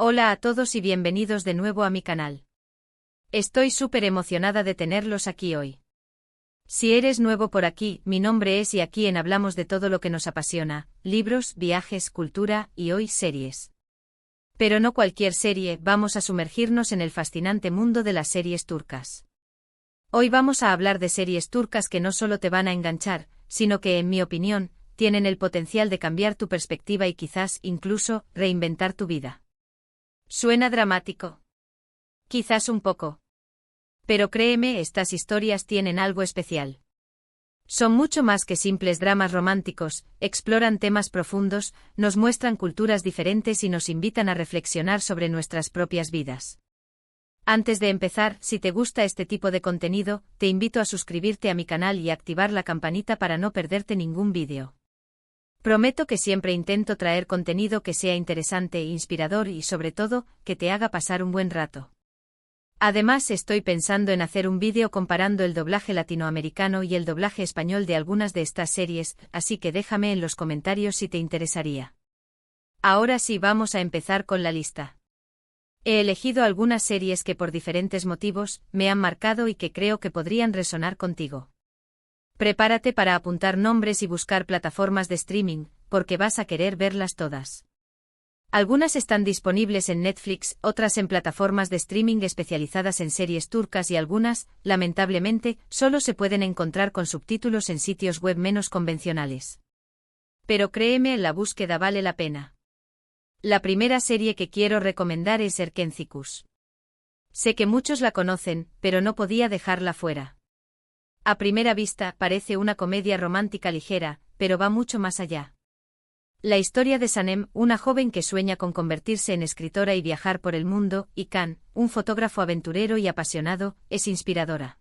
Hola a todos y bienvenidos de nuevo a mi canal. Estoy súper emocionada de tenerlos aquí hoy. Si eres nuevo por aquí, mi nombre es y aquí hablamos de todo lo que nos apasiona, libros, viajes, cultura y hoy series. Pero no cualquier serie, vamos a sumergirnos en el fascinante mundo de las series turcas. Hoy vamos a hablar de series turcas que no solo te van a enganchar, sino que, en mi opinión, tienen el potencial de cambiar tu perspectiva y quizás, incluso, reinventar tu vida. ¿Suena dramático? Quizás un poco. Pero créeme, estas historias tienen algo especial. Son mucho más que simples dramas románticos, exploran temas profundos, nos muestran culturas diferentes y nos invitan a reflexionar sobre nuestras propias vidas. Antes de empezar, si te gusta este tipo de contenido, te invito a suscribirte a mi canal y activar la campanita para no perderte ningún vídeo. Prometo que siempre intento traer contenido que sea interesante e inspirador y sobre todo, que te haga pasar un buen rato. Además estoy pensando en hacer un vídeo comparando el doblaje latinoamericano y el doblaje español de algunas de estas series, así que déjame en los comentarios si te interesaría. Ahora sí vamos a empezar con la lista. He elegido algunas series que por diferentes motivos, me han marcado y que creo que podrían resonar contigo. Prepárate para apuntar nombres y buscar plataformas de streaming, porque vas a querer verlas todas. Algunas están disponibles en Netflix, otras en plataformas de streaming especializadas en series turcas y algunas, lamentablemente, solo se pueden encontrar con subtítulos en sitios web menos convencionales. Pero créeme, la búsqueda vale la pena. La primera serie que quiero recomendar es Erkencikus. Sé que muchos la conocen, pero no podía dejarla fuera. A primera vista, parece una comedia romántica ligera, pero va mucho más allá. La historia de Sanem, una joven que sueña con convertirse en escritora y viajar por el mundo, y Can, un fotógrafo aventurero y apasionado, es inspiradora.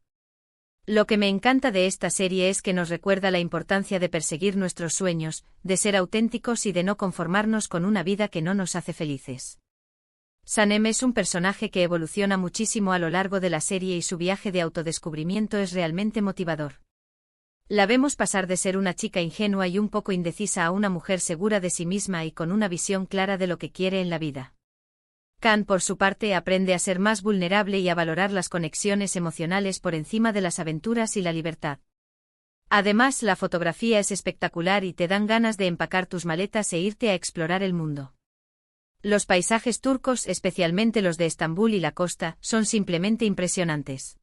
Lo que me encanta de esta serie es que nos recuerda la importancia de perseguir nuestros sueños, de ser auténticos y de no conformarnos con una vida que no nos hace felices. Sanem es un personaje que evoluciona muchísimo a lo largo de la serie y su viaje de autodescubrimiento es realmente motivador. La vemos pasar de ser una chica ingenua y un poco indecisa a una mujer segura de sí misma y con una visión clara de lo que quiere en la vida. Can, por su parte, aprende a ser más vulnerable y a valorar las conexiones emocionales por encima de las aventuras y la libertad. Además, la fotografía es espectacular y te dan ganas de empacar tus maletas e irte a explorar el mundo. Los paisajes turcos, especialmente los de Estambul y la costa, son simplemente impresionantes.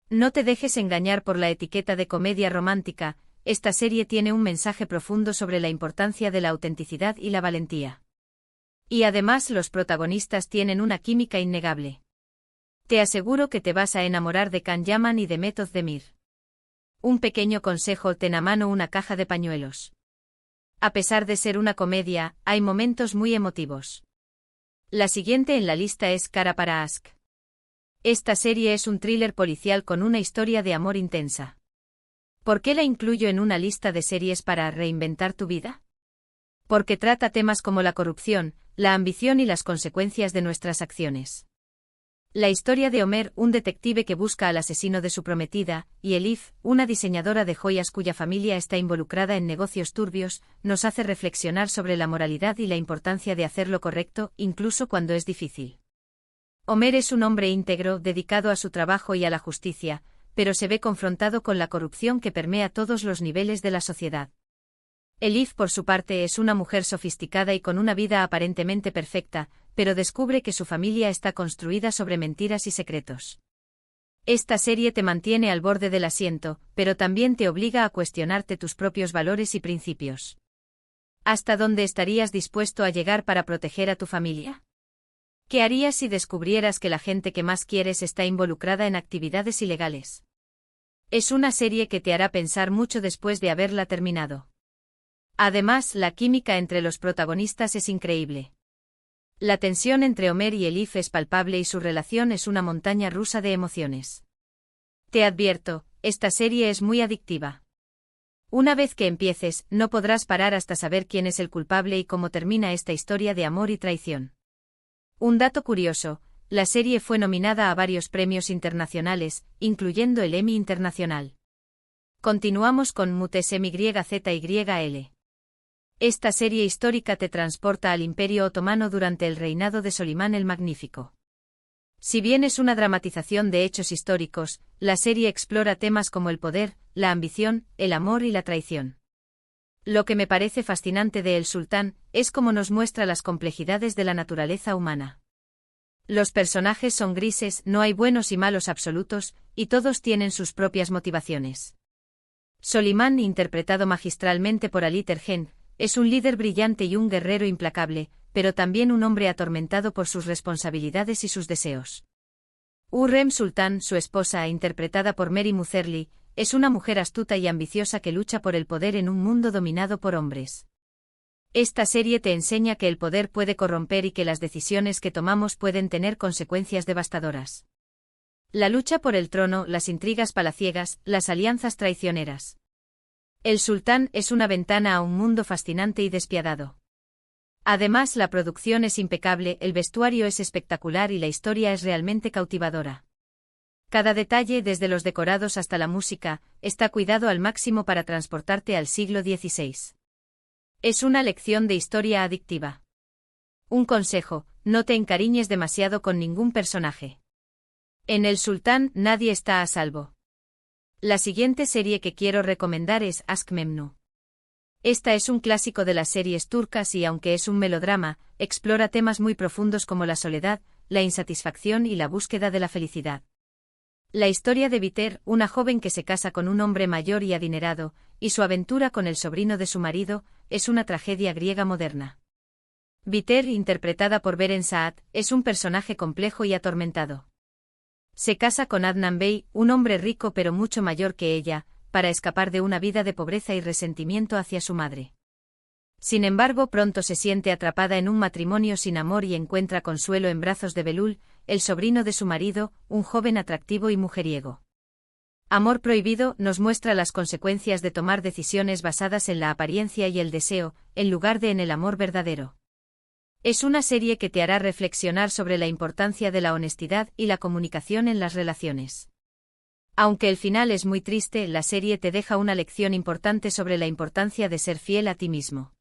No te dejes engañar por la etiqueta de comedia romántica, esta serie tiene un mensaje profundo sobre la importancia de la autenticidad y la valentía. Y además los protagonistas tienen una química innegable. Te aseguro que te vas a enamorar de Can Yaman y de Mete Özdemir. Un pequeño consejo: ten a mano una caja de pañuelos. A pesar de ser una comedia, hay momentos muy emotivos. La siguiente en la lista es Kara para Aşk. Esta serie es un thriller policial con una historia de amor intensa. ¿Por qué la incluyo en una lista de series para reinventar tu vida? Porque trata temas como la corrupción, la ambición y las consecuencias de nuestras acciones. La historia de Ömer, un detective que busca al asesino de su prometida, y Elif, una diseñadora de joyas cuya familia está involucrada en negocios turbios, nos hace reflexionar sobre la moralidad y la importancia de hacer lo correcto, incluso cuando es difícil. Ömer es un hombre íntegro, dedicado a su trabajo y a la justicia, pero se ve confrontado con la corrupción que permea todos los niveles de la sociedad. Elif, por su parte, es una mujer sofisticada y con una vida aparentemente perfecta, pero descubre que su familia está construida sobre mentiras y secretos. Esta serie te mantiene al borde del asiento, pero también te obliga a cuestionarte tus propios valores y principios. ¿Hasta dónde estarías dispuesto a llegar para proteger a tu familia? ¿Qué harías si descubrieras que la gente que más quieres está involucrada en actividades ilegales? Es una serie que te hará pensar mucho después de haberla terminado. Además, la química entre los protagonistas es increíble. La tensión entre Ömer y Elif es palpable y su relación es una montaña rusa de emociones. Te advierto, esta serie es muy adictiva. Una vez que empieces, no podrás parar hasta saber quién es el culpable y cómo termina esta historia de amor y traición. Un dato curioso, la serie fue nominada a varios premios internacionales, incluyendo el Emmy Internacional. Continuamos con Mutesem YZYL. Esta serie histórica te transporta al Imperio Otomano durante el reinado de Solimán el Magnífico. Si bien es una dramatización de hechos históricos, la serie explora temas como el poder, la ambición, el amor y la traición. Lo que me parece fascinante de El Sultán es cómo nos muestra las complejidades de la naturaleza humana. Los personajes son grises, no hay buenos y malos absolutos, y todos tienen sus propias motivaciones. Solimán, interpretado magistralmente por Ali Terjen, es un líder brillante y un guerrero implacable, pero también un hombre atormentado por sus responsabilidades y sus deseos. Hurrem Sultán, su esposa, interpretada por Mary Mutherly, es una mujer astuta y ambiciosa que lucha por el poder en un mundo dominado por hombres. Esta serie te enseña que el poder puede corromper y que las decisiones que tomamos pueden tener consecuencias devastadoras. La lucha por el trono, las intrigas palaciegas, las alianzas traicioneras. El Sultán es una ventana a un mundo fascinante y despiadado. Además, la producción es impecable, el vestuario es espectacular y la historia es realmente cautivadora. Cada detalle, desde los decorados hasta la música, está cuidado al máximo para transportarte al siglo XVI. Es una lección de historia adictiva. Un consejo: no te encariñes demasiado con ningún personaje. En El Sultán nadie está a salvo. La siguiente serie que quiero recomendar es Aşk Memnu. Esta es un clásico de las series turcas y, aunque es un melodrama, explora temas muy profundos como la soledad, la insatisfacción y la búsqueda de la felicidad. La historia de Biter, una joven que se casa con un hombre mayor y adinerado, y su aventura con el sobrino de su marido, es una tragedia griega moderna. Biter, interpretada por Beren Saat, es un personaje complejo y atormentado. Se casa con Adnan Bey, un hombre rico pero mucho mayor que ella, para escapar de una vida de pobreza y resentimiento hacia su madre. Sin embargo, pronto se siente atrapada en un matrimonio sin amor y encuentra consuelo en brazos de Belul, el sobrino de su marido, un joven atractivo y mujeriego. Amor prohibido nos muestra las consecuencias de tomar decisiones basadas en la apariencia y el deseo, en lugar de en el amor verdadero. Es una serie que te hará reflexionar sobre la importancia de la honestidad y la comunicación en las relaciones. Aunque el final es muy triste, la serie te deja una lección importante sobre la importancia de ser fiel a ti mismo.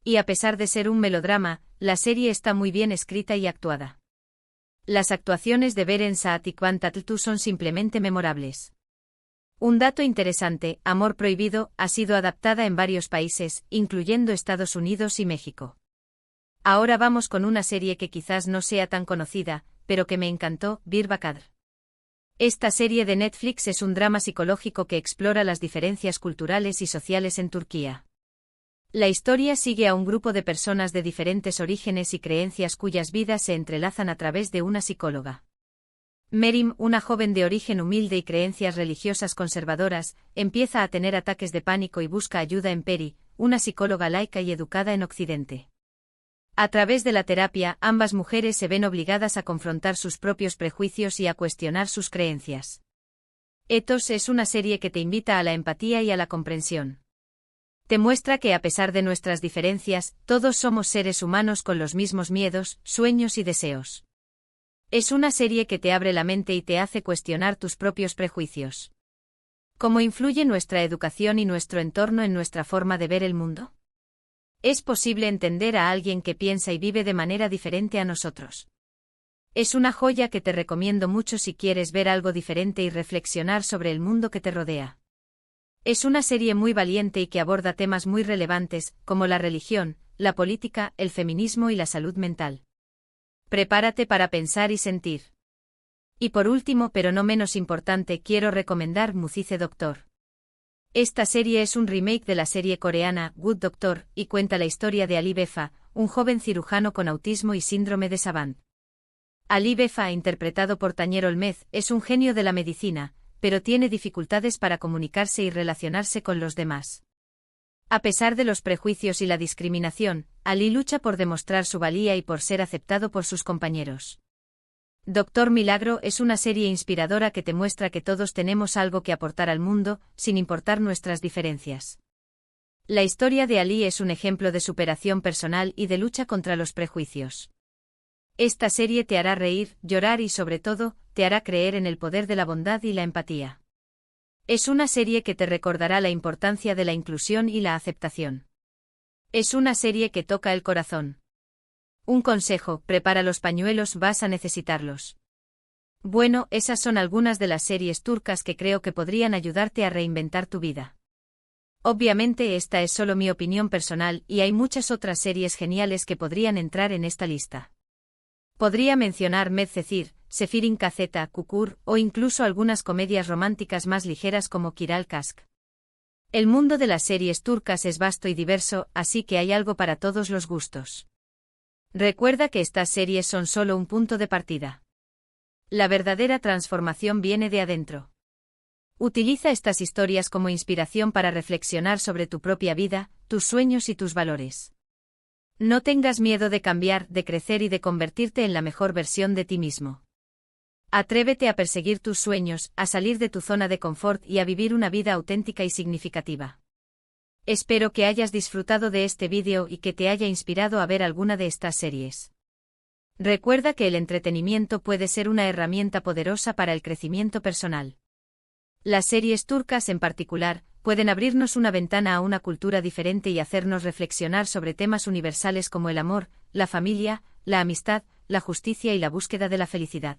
Y a pesar de ser un melodrama, la serie está muy bien escrita y actuada. Las actuaciones de Beren Saat y Kwan Tatltu son simplemente memorables. Un dato interesante: Amor prohibido ha sido adaptada en varios países, incluyendo Estados Unidos y México. Ahora vamos con una serie que quizás no sea tan conocida, pero que me encantó, Bir Bakadr. Esta serie de Netflix es un drama psicológico que explora las diferencias culturales y sociales en Turquía. La historia sigue a un grupo de personas de diferentes orígenes y creencias cuyas vidas se entrelazan a través de una psicóloga. Merim, una joven de origen humilde y creencias religiosas conservadoras, empieza a tener ataques de pánico y busca ayuda en Peri, una psicóloga laica y educada en Occidente. A través de la terapia, ambas mujeres se ven obligadas a confrontar sus propios prejuicios y a cuestionar sus creencias. Ethos es una serie que te invita a la empatía y a la comprensión. Te muestra que a pesar de nuestras diferencias, todos somos seres humanos con los mismos miedos, sueños y deseos. Es una serie que te abre la mente y te hace cuestionar tus propios prejuicios. ¿Cómo influye nuestra educación y nuestro entorno en nuestra forma de ver el mundo? ¿Es posible entender a alguien que piensa y vive de manera diferente a nosotros? Es una joya que te recomiendo mucho si quieres ver algo diferente y reflexionar sobre el mundo que te rodea. Es una serie muy valiente y que aborda temas muy relevantes, como la religión, la política, el feminismo y la salud mental. Prepárate para pensar y sentir. Y por último, pero no menos importante, quiero recomendar Muzize Doctor. Esta serie es un remake de la serie coreana Good Doctor y cuenta la historia de Ali Befa, un joven cirujano con autismo y síndrome de Savant. Ali Befa, interpretado por Tañer Olmez, es un genio de la medicina, pero tiene dificultades para comunicarse y relacionarse con los demás. A pesar de los prejuicios y la discriminación, Ali lucha por demostrar su valía y por ser aceptado por sus compañeros. Doctor Milagro es una serie inspiradora que te muestra que todos tenemos algo que aportar al mundo, sin importar nuestras diferencias. La historia de Ali es un ejemplo de superación personal y de lucha contra los prejuicios. Esta serie te hará reír, llorar y, sobre todo, te hará creer en el poder de la bondad y la empatía. Es una serie que te recordará la importancia de la inclusión y la aceptación. Es una serie que toca el corazón. Un consejo, prepara los pañuelos, vas a necesitarlos. Bueno, esas son algunas de las series turcas que creo que podrían ayudarte a reinventar tu vida. Obviamente esta es solo mi opinión personal y hay muchas otras series geniales que podrían entrar en esta lista. Podría mencionar Medcezir, Sefirin Kazeta, Kukur, o incluso algunas comedias románticas más ligeras como Kiral Kask. El mundo de las series turcas es vasto y diverso, así que hay algo para todos los gustos. Recuerda que estas series son solo un punto de partida. La verdadera transformación viene de adentro. Utiliza estas historias como inspiración para reflexionar sobre tu propia vida, tus sueños y tus valores. No tengas miedo de cambiar, de crecer y de convertirte en la mejor versión de ti mismo. Atrévete a perseguir tus sueños, a salir de tu zona de confort y a vivir una vida auténtica y significativa. Espero que hayas disfrutado de este vídeo y que te haya inspirado a ver alguna de estas series. Recuerda que el entretenimiento puede ser una herramienta poderosa para el crecimiento personal. Las series turcas en particular, pueden abrirnos una ventana a una cultura diferente y hacernos reflexionar sobre temas universales como el amor, la familia, la amistad, la justicia y la búsqueda de la felicidad.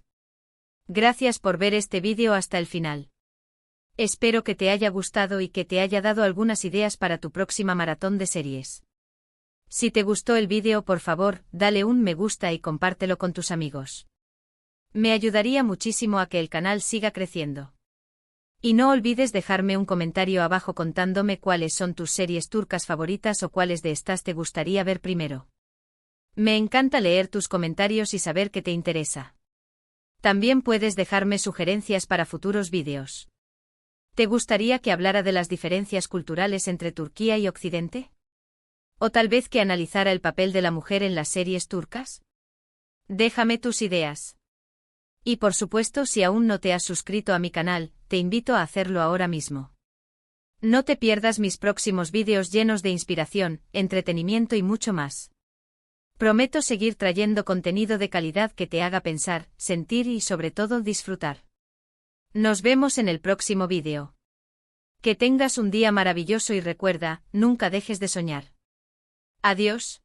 Gracias por ver este vídeo hasta el final. Espero que te haya gustado y que te haya dado algunas ideas para tu próxima maratón de series. Si te gustó el vídeo, por favor, dale un me gusta y compártelo con tus amigos. Me ayudaría muchísimo a que el canal siga creciendo. Y no olvides dejarme un comentario abajo contándome cuáles son tus series turcas favoritas o cuáles de estas te gustaría ver primero. Me encanta leer tus comentarios y saber que te interesa. También puedes dejarme sugerencias para futuros vídeos. ¿Te gustaría que hablara de las diferencias culturales entre Turquía y Occidente? ¿O tal vez que analizara el papel de la mujer en las series turcas? Déjame tus ideas. Y por supuesto, si aún no te has suscrito a mi canal, te invito a hacerlo ahora mismo. No te pierdas mis próximos vídeos llenos de inspiración, entretenimiento y mucho más. Prometo seguir trayendo contenido de calidad que te haga pensar, sentir y sobre todo disfrutar. Nos vemos en el próximo vídeo. Que tengas un día maravilloso y recuerda, nunca dejes de soñar. Adiós.